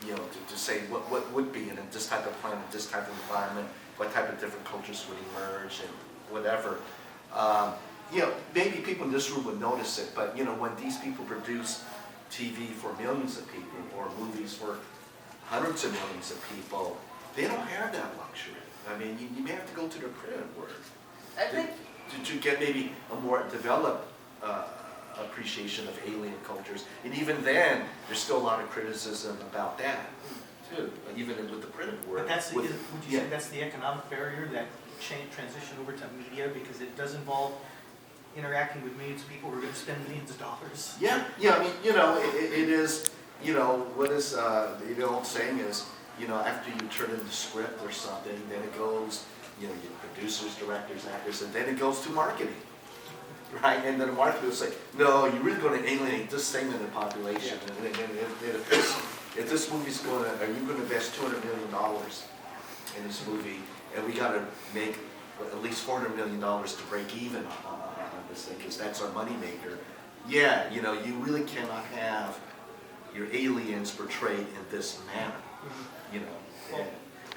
to say what would be in this type of planet, this type of environment, what type of different cultures would emerge and whatever. Maybe people in this room would notice it, but when these people produce TV for millions of people or movies for hundreds of millions of people, they don't have that luxury. I mean, you may have to go to the creative world to get maybe a more developed appreciation of alien cultures. And even then, there's still a lot of criticism about that, too, even with the printed word. But that's would you say that's the economic barrier, that transition over to media, because it does involve interacting with millions of people who are going to spend millions of dollars? Yeah, I mean, it is, what is, the old saying is, after you turn in the script or something, then it goes, your producers, directors, actors, and then it goes to marketing. Right, and then the marketer will say, no, you're really going to alienate this segment of the population. Yeah. And if this movie's are you going to invest $200 million in this movie, and we got to make at least $400 million to break even on this thing, because that's our money maker. Yeah, you really cannot have your aliens portrayed in this manner. Well,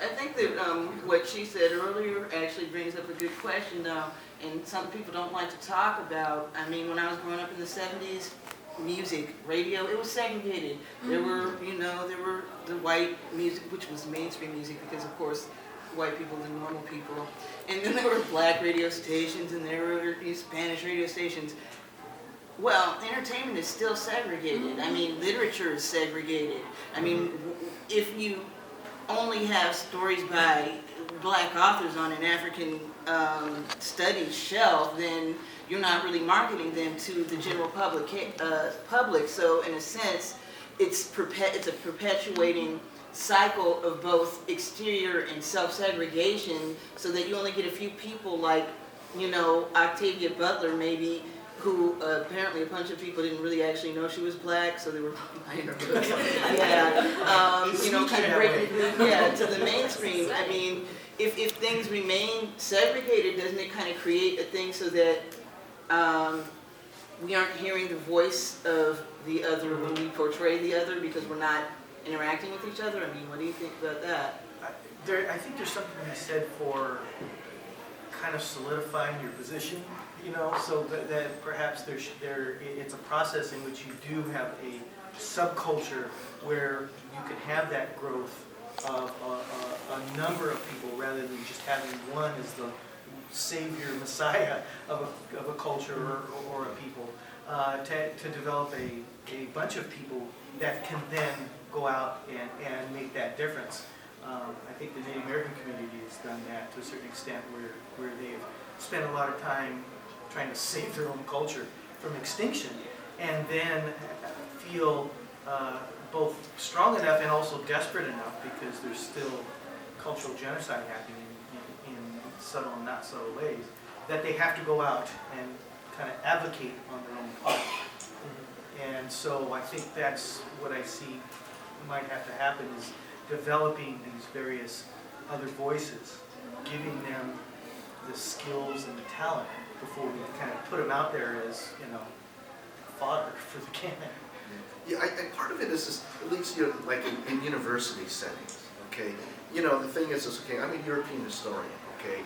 I think that what she said earlier actually brings up a good question now, and some people don't like to talk about. I mean, when I was growing up in the 70s, music, radio, it was segregated. There were, there were the white music, which was mainstream music, because of course, white people are normal people. And then there were black radio stations, and there were these Spanish radio stations. Well, entertainment is still segregated. I mean, literature is segregated. I mean, if you only have stories by black authors on an African studies shelf, then you're not really marketing them to the general public. So in a sense, it's a perpetuating cycle of both exterior and self-segregation, so that you only get a few people like, Octavia Butler maybe, who apparently a bunch of people didn't really actually know she was black, so they were kind of breaking to the mainstream. I mean, if things remain segregated, doesn't it kind of create a thing so that we aren't hearing the voice of the other when we portray the other, because we're not interacting with each other? I mean, what do you think about that? I think there's something to be said for kind of solidifying your position, so that perhaps it's a process in which you do have a subculture where you can have that growth of a number of people, rather than just having one as the savior, messiah of a culture or a people, to develop a bunch of people that can then go out and make that difference. I think the Native American community has done that to a certain extent, where they've spent a lot of time trying to save their own culture from extinction, and then feel both strong enough and also desperate enough, because there's still cultural genocide happening in subtle and not subtle ways, that they have to go out and kind of advocate on their own part. And so I think that's what I see might have to happen, is developing these various other voices, giving them the skills and the talent before we kind of put them out there as, fodder for the cannon. Yeah, I think part of it is at least like in university settings, okay? The thing is, okay, I'm a European historian, okay?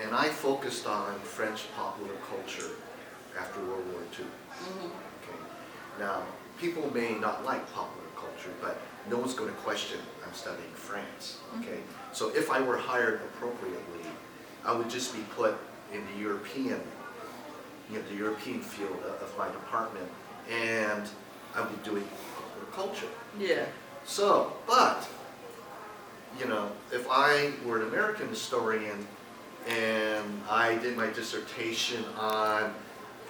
And I focused on French popular culture after World War II. Okay. Now, people may not like popular culture, but no one's going to question I'm studying France. Okay. So if I were hired appropriately, I would just be put in the European, the European field of my department, and I would be doing popular culture. Yeah. So, but if I were an American historian and I did my dissertation on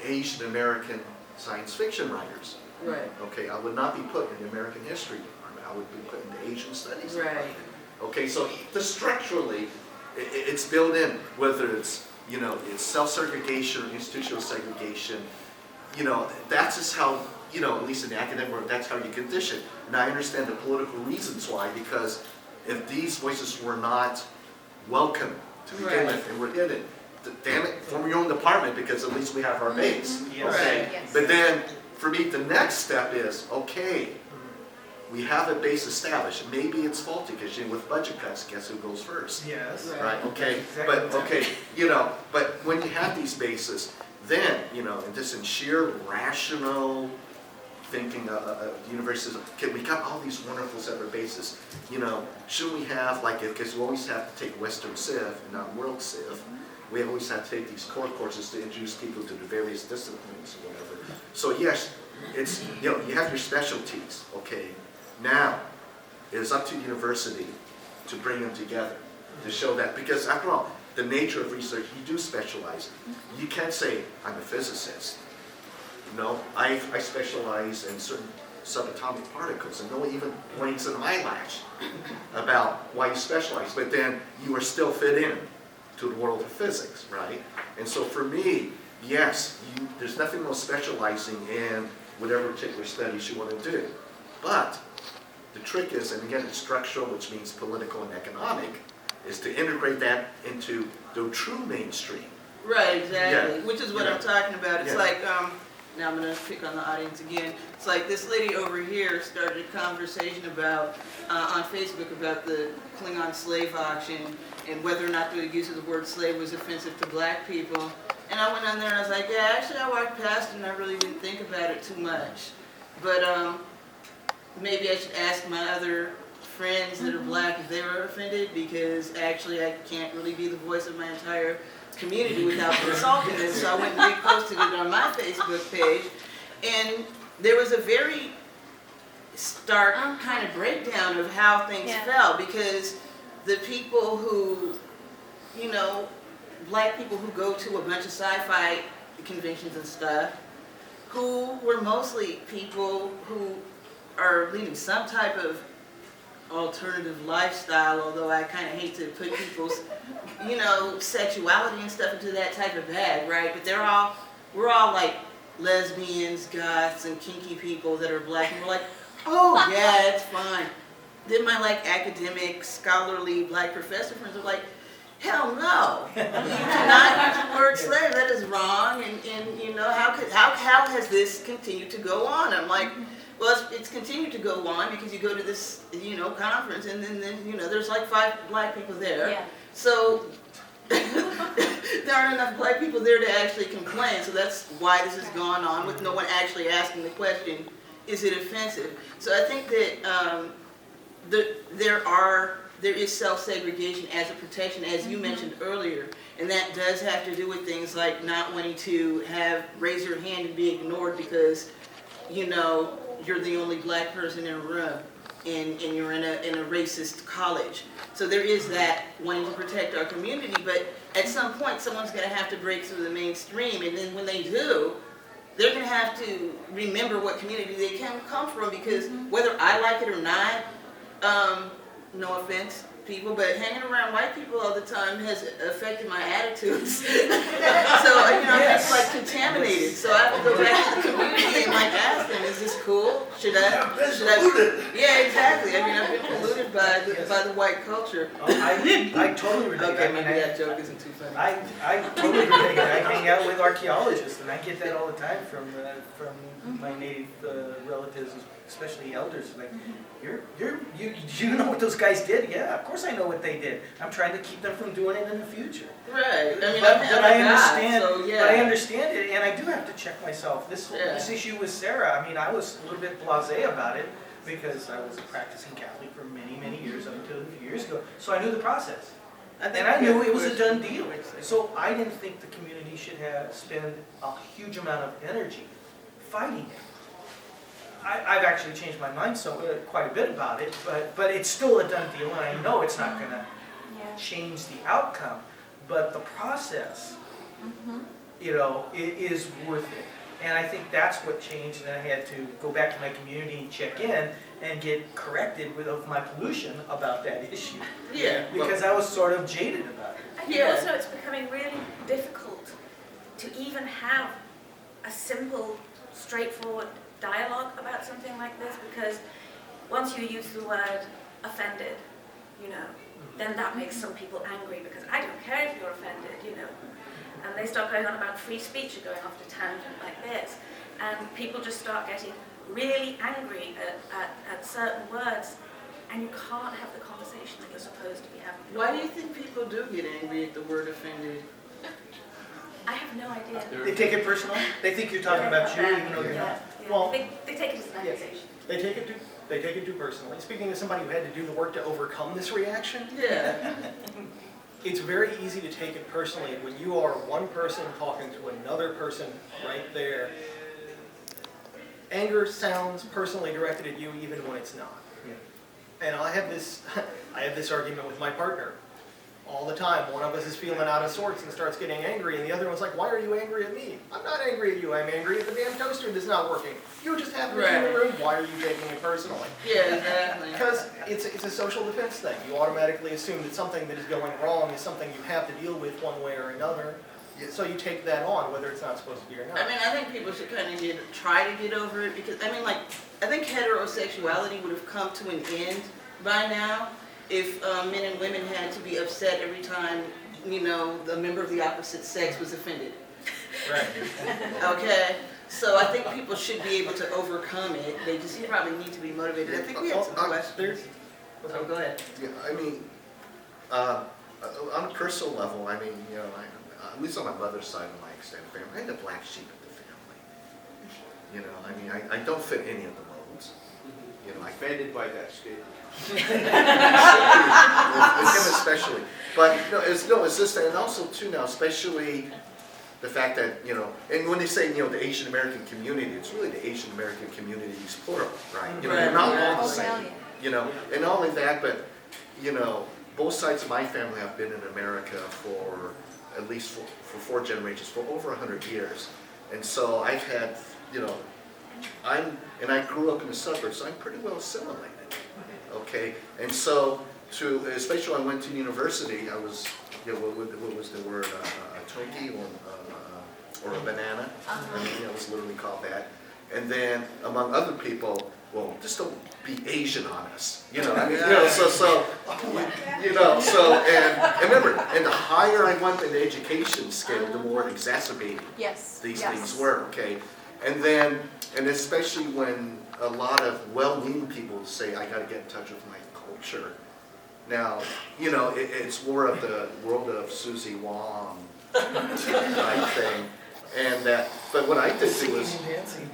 Asian American science fiction writers, right? Okay, I would not be put in the American history department. I would be put in the Asian studies department. Right. Okay, so structurally, it's built in, whether it's it's self-segregation or institutional segregation. That's just how at least in the academic world, that's how you condition. And I understand the political reasons why, because if these voices were not welcome to begin with, and we're in it, damn it, form your own department, because at least we have our base. Yes. Okay? Right. Yes. But then, for me, the next step is, okay, we have a base established. Maybe it's faulty because with budget cuts, guess who goes first? Yes. Right, okay, Exactly. but, okay, but when you have these bases, then, and this in sheer rational thinking, universities, okay, we got all these wonderful separate bases, should we have, because we always have to take Western Civ and not World Civ, we always have to take these core courses to introduce people to the various disciplines or whatever. So yes, it's, you have your specialties, okay? Now, it is up to the university to bring them together, to show that, because after all, the nature of research, you do specialize. You can't say, I'm a physicist. No, I specialize in certain subatomic particles, and no one even blinks an eyelash about why you specialize, but then you are still fit in to the world of physics, right? And so for me, yes, there's nothing more specializing in whatever particular studies you want to do. But the trick is, and again, it's structural, which means political and economic, is to integrate that into the true mainstream. Right, exactly, Yeah. which is what Yeah. I'm talking about. It's Yeah. like, now I'm gonna pick on the audience again. It's like this lady over here started a conversation about, on Facebook about the Klingon slave auction and whether or not the use of the word slave was offensive to black people. And I went on there and I was like, yeah, actually I walked past it and I really didn't think about it too much. But maybe I should ask my other friends that are black if they were offended, because actually I can't really be the voice of my entire community without consulting them. So I went and reposted it on my Facebook page, and there was a very stark kind of breakdown of how things felt, because the people who, black people who go to a bunch of sci-fi conventions and stuff, who were mostly people who are leading some type of alternative lifestyle, although I kind of hate to put people's, sexuality and stuff into that type of bag, right? But we're all like lesbians, goths, and kinky people that are black, and we're like, oh yeah, it's fine. Then my academic, scholarly black professor friends are like, hell no, you cannot use the word slave, that is wrong, and how has this continued to go on? I'm like, well, it's continued to go on because you go to this, conference, and then there's like 5 black people there. Yeah. So there aren't enough black people there to actually complain. So that's why this has gone on with no one actually asking the question, is it offensive? So I think that there is self-segregation as a protection, as you mentioned earlier, and that does have to do with things like not wanting to raise your hand and be ignored because, you're the only black person in a room, and you're in a racist college. So there is that wanting to protect our community, but at some point someone's going to have to break through the mainstream, and then when they do, they're going to have to remember what community they come from, because whether I like it or not, no offense, people, but hanging around white people all the time has affected my attitudes. So, it's like contaminated. So I have to go back to the community and ask them, is this cool? Should I? Yeah, exactly. I've been polluted by the white culture. I totally relate. Okay, maybe that joke isn't too funny. I totally relate. I hang out with archaeologists, and I get that all the time from my native relatives, especially elders. Like, you know what those guys did? Yeah, of course I know what they did. I'm trying to keep them from doing it in the future. Right. But I understand. So, yeah. But I understand it, and I do have to check myself. This issue with Sarah. I was a little bit blasé about it because I was a practicing Catholic for many, many years up until a few years ago. So I knew the process. And I knew it was a done deal. So I didn't think the community should spend a huge amount of energy fighting it. I've actually changed my mind quite a bit about it, but it's still a done deal, and I know it's not going to change the outcome. But the process, it is worth it. And I think that's what changed, and I had to go back to my community and check in and get corrected of my pollution about that issue. Yeah. Because I was sort of jaded about it. I think also it's becoming really difficult to even have a simple, straightforward dialogue about something like this, because once you use the word offended, then that makes some people angry, because I don't care if you're offended, and they start going on about free speech and going off to tangent like this, and people just start getting really angry at certain words, and you can't have the conversation that you're supposed to be having. Why do you think people do get angry at the word offended? I have no idea. They take it personal. They think you're talking about you, even though you're not. Yeah. Well, They take it as an yeah. accusation. They take it too personally. Speaking as somebody who had to do the work to overcome this reaction, Yeah. it's very easy to take it personally when you are one person talking to another person right there. Anger sounds personally directed at you even when it's not. And I have this argument with my partner all the time. One of us is feeling out of sorts and starts getting angry, and the other one's like, "Why are you angry at me?" "I'm not angry at you. I'm angry at the damn toaster that's not working. You just happen to be in the room. Why are you taking it personally?" Yeah, exactly. Because it's a social defense thing. You automatically assume that something that is going wrong is something you have to deal with one way or another. So you take that on, whether it's not supposed to be or not. I mean, I think people should kind of try to get over it because, I mean, like, I think heterosexuality would have come to an end by now if men and women had to be upset every time, you know, the member of the opposite sex was offended. Right. Okay? So I think people should be able to overcome it. They just probably need to be motivated. I think we had some questions. Oh, go ahead. Yeah, I mean, on a personal level, I mean, you know, at least on my mother's side of my extended family, I'm the black sheep of the family. You know, I mean, I don't fit any of the molds. You know, Offended by that statement. him especially. But it's just that, and also too now, especially the fact that, you know, and when they say, you know, the Asian American community, it's really the Asian American communities plural, right? You know, they're not all the same. You know, and not only that, but, you know, both sides of my family have been in America for at least for 4 generations, for over 100 years. And so I've had, you know, and I grew up in the suburbs, so I'm pretty well assimilated, okay? And so, especially when I went to university, I was, you know, what was the word, a Twinkie or a banana? I mean, it was literally called that. And then among other people, well, just don't be Asian on us, you know. I mean, you know, you know, so and remember, and the higher I went in the education scale, the more exacerbating these things were, okay. And then, and especially when a lot of well-meaning people say, "I got to get in touch with my culture." Now, you know, it's more of the world of Susie Wong type thing, and that. But what I did too was,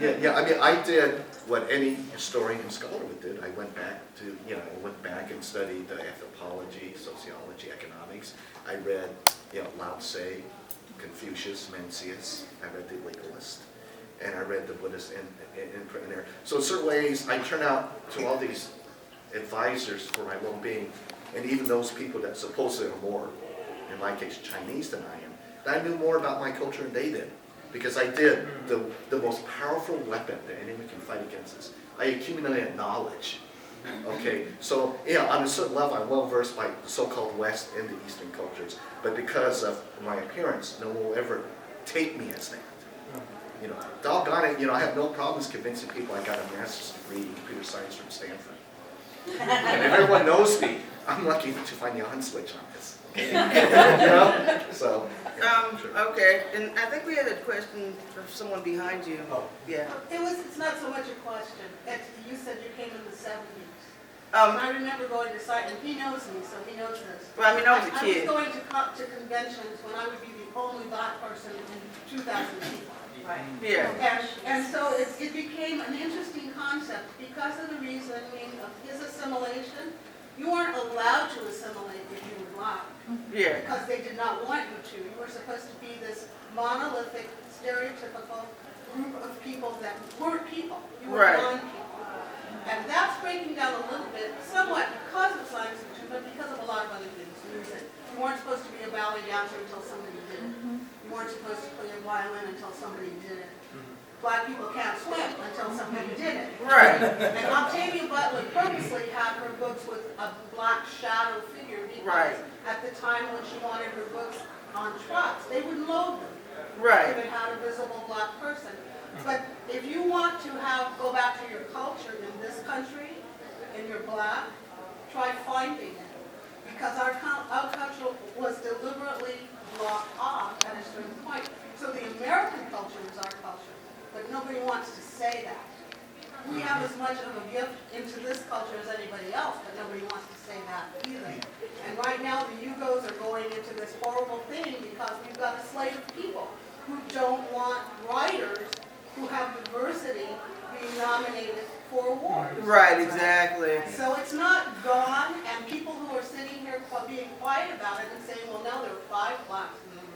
yeah. I mean, I did what any historian and scholar would do. I went back to, you know, and studied anthropology, sociology, economics. I read, you know, Lao Tse, Confucius, Mencius. I read the Legalist, and I read the Buddhist in there. So in certain ways, I turn out to all these advisors for my well-being, and even those people that supposedly are more, in my case, Chinese than I am, that I knew more about my culture than they did. Because I did the most powerful weapon that anyone can fight against us. I accumulated knowledge. Okay, so yeah, on a certain level, I'm well versed by the so-called West and the Eastern cultures. But because of my appearance, no one will ever take me as that. You know, doggone it, you know, I have no problems convincing people I got a master's degree in computer science from Stanford. And if everyone knows me, I'm lucky to find the on switch on this. You know, so. Okay, and I think we had a question from someone behind you. Oh. Yeah. It's not so much a question. You said you came in the 70s. Um, I remember going to site, and he knows me, so he knows this. well, I mean, I was a I kid. was going to conventions when I would be the only black person in 2,000 people. Right. Yeah. And so it became an interesting concept because of the reasoning of his assimilation. You weren't allowed to assimilate if you were black. Yeah. Because they did not want you to. You were supposed to be this monolithic, stereotypical group of people that weren't people. You were Right. non-people. And that's breaking down a little bit, somewhat because of science fiction, but because of a lot of other things. Music. You weren't supposed to be a ballet dancer until somebody did it. You weren't supposed to play a violin until somebody did it. Black people can't swim until somebody did it. Right. And Octavia Butler purposely had her books with a black shadow figure because Right. at the time when she wanted her books on trucks, they wouldn't load them. Right. If it had a visible black person. But if you want to go back to your culture in this country, and you're black, try finding it. Because our culture was deliberately blocked off at a certain point. So the American culture is our culture, but nobody wants to say that. we have as much of a gift into this culture as anybody else, but nobody wants to say that either. And right now, the Yugos are going into this horrible thing because we've got a slate of people who don't want writers who have diversity being nominated for awards. Right, exactly. So it's not gone, and people who are sitting here being quiet about it and saying, well, no, there are 5 blacks in the room.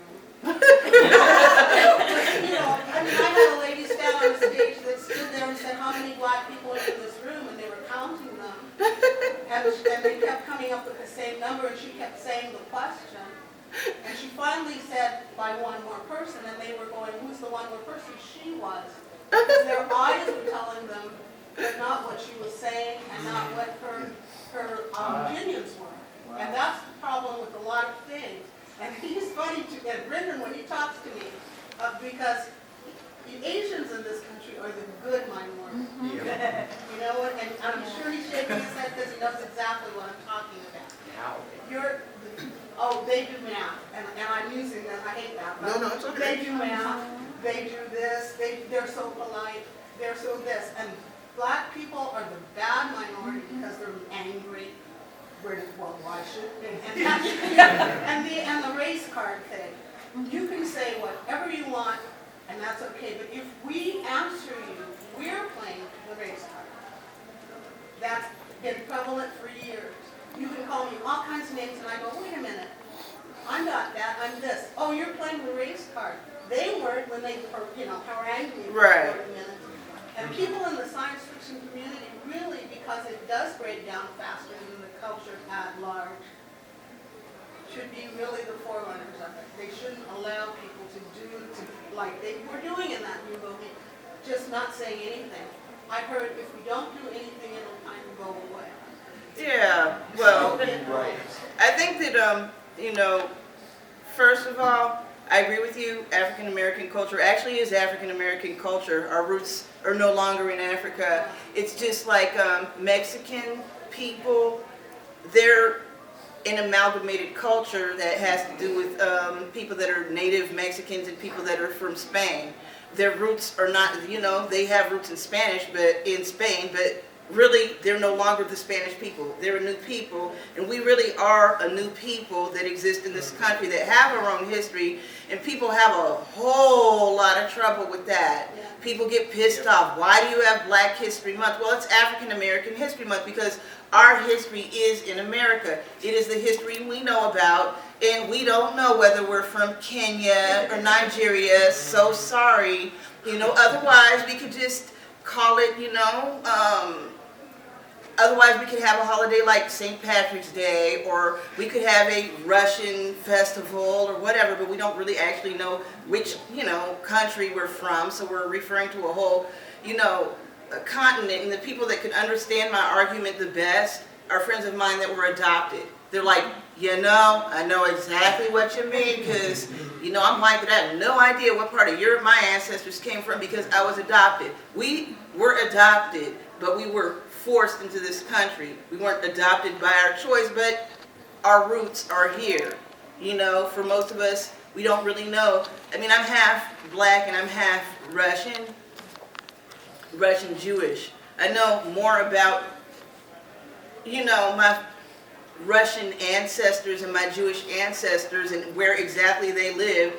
You know, I mean, I had a lady stand on the stage that stood there and said, how many black people are in this room? And they were counting them. And they kept coming up with the same number, and she kept saying the question. And she finally said, by one more person, and they were going, who's the one more person? She was. Because their eyes were telling them but not what she was saying and not what her opinions were. And that's the problem with a lot of things. And he's funny to get Brendan when he talks to me because the Asians in this country are the good minority. You know what? And I'm sure he's shaking his head because he knows exactly what I'm talking about. They do math, and I'm using that. I hate that. But No, it's okay. They do math. They do this. They're so polite. They're so this. And black people are the bad minority because they're angry. Well, why should they? And the race card thing. You can say whatever you want, and that's okay. But if we answer you, we're playing the race card. That's been prevalent for years. You can call me all kinds of names, and I go, wait a minute. I'm not that. I'm this. Oh, you're playing the race card. They weren't when they were, haranguing me for Right. 40 minutes. And people in the science fiction community really, because it does break down faster than the culture at large, should be really the forerunners of it. They shouldn't allow people like they were doing in that new movie, just not saying anything. I heard if we don't do anything, it'll kind of go away. Yeah, well, Right. I think that, first of all, I agree with you, African American culture actually is African American culture. Our roots are no longer in Africa. It's just like Mexican people, they're an amalgamated culture that has to do with people that are native Mexicans and people that are from Spain. Their roots are not, they have roots in Spain, but really, they're no longer the Spanish people. They're a new people, and we really are a new people that exist in this country that have our own history, and people have a whole lot of trouble with that. Yeah. People get pissed off. Why do you have Black History Month? Well, it's African American History Month because our history is in America. It is the history we know about, and we don't know whether we're from Kenya or Nigeria, so sorry. Otherwise we could just call it, otherwise we could have a holiday like St. Patrick's Day, or we could have a Russian festival or whatever, but we don't really actually know which, country we're from, so we're referring to a whole, a continent, and the people that could understand my argument the best are friends of mine that were adopted. They're like, I know exactly what you mean, because, I'm white, but I have no idea what part of Europe my ancestors came from because I was adopted. We were adopted, but we were forced into this country. We weren't adopted by our choice, but our roots are here. For most of us, we don't really know. I mean, I'm half Black and I'm half Russian Jewish. I know more about, my Russian ancestors and my Jewish ancestors and where exactly they live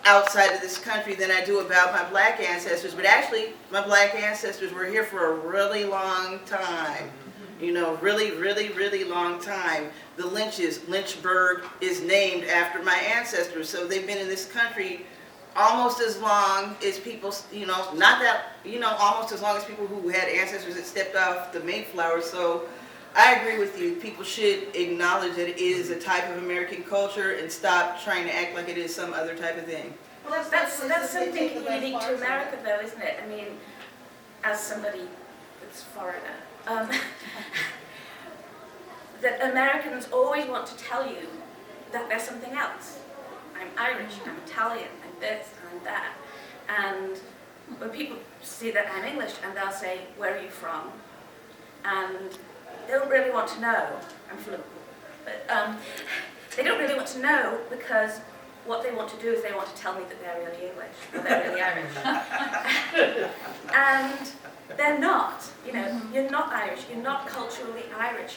outside of this country than I do about my Black ancestors. But actually, my Black ancestors were here for a really long time. Really, really, really long time. The Lynchburg is named after my ancestors, so they've been in this country almost as long as people, almost as long as people who had ancestors that stepped off the Mayflower. So I agree with you. People should acknowledge that it is a type of American culture and stop trying to act like it is some other type of thing. Well, That's they something take the best unique parts to of it. America, though, isn't it? I mean, as somebody that's foreigner, that Americans always want to tell you that there's something else. I'm Irish, I'm Italian, I'm this, I'm that. And when people see that I'm English, and they'll say, where are you from? And they don't really want to know. I'm fluent, but they don't really want to know because what they want to do is they want to tell me that they're really English or they're really Irish. And they're not, you know, you're not Irish, you're not culturally Irish.